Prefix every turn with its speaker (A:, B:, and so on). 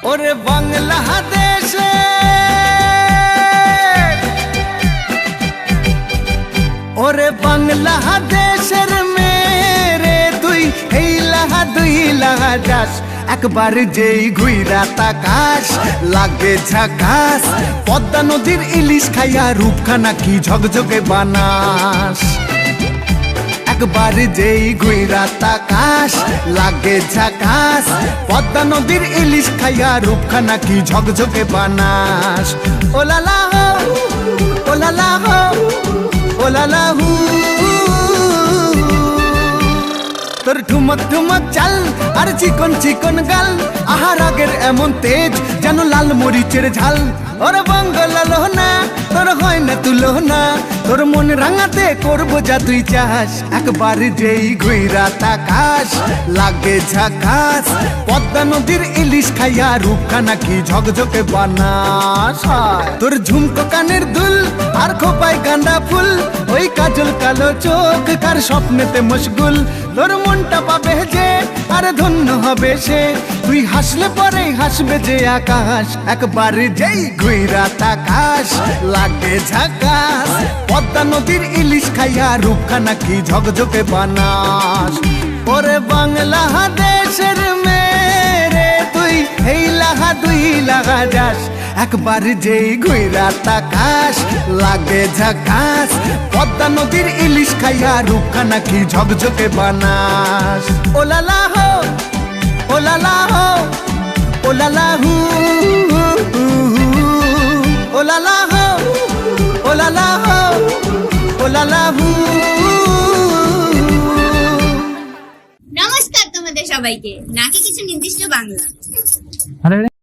A: ওরে বাংলাদেশে ওরে বাংলাদেশের মেরে তুই হেইলাহা দুইলাহা যাস একবার যেই ঘুইরা তাকাস লাগে ঝাকাস পদ্মা নদীর ইলিশ খাইয়া রূপখানা কি ঝকঝকে বানাস একবার যেই ঘুইরা তাকাস লাগে ঝাকাস পদ্মা নদীর ইলিশ খাইয়া রূপখানা কি ঝকঝকে বানাস ওলালা হো ওলালা হো ওলালা হু তোর ঠুমক ঠুমক চাল আর চিকন চিকন গাল আহার আগের এমন তেজ যেন লাল মরিচের ঝাল ওর বঙ্গলালো না তোর হয় না তুলো না তোর মন রাঙাতে করবো যা তুই চাস একবার যেই ঘুইরা তাকাস লাগে ঝাকাস পদ্মা নদীর ইলিশ খাইয়া রূপখানা কি ঝকঝকে বানাস তোর ঝুমকো কানের দুল আর খোপায় গাঁদা ফুল ওই কাজল কালো চোখ কার স্বপ্নেতে মশগুল তোর মনটা পাবে যে আর ধন্য হবে সে তুই হাসলে পরে হাসবে যে আকাশ একবার যেই ঘুইরা তাকাস লাগে ঝাকাস পদ্মা নদীর ইলিশ খাইয়া রূপখানা কি ঝকঝকে বানাস ওরে বাংলাদেশের মেরে তুই হেইলাহা দুইলাহা যাস একবার যেই ঘুইরা তাকাস লাগে ঝাকাস পদ্মা নদীর ইলিশ খাইয়া রূপখানা কি ঝকঝকে বানাস ওলালা হো ওলালা হো ওলালা হু ওলালা হো ওলালা হো ওলালা হু।
B: নমস্কার তোমাদের সবাইকে। নাকি কিছু নির্দিষ্ট বাংলা।
C: আরে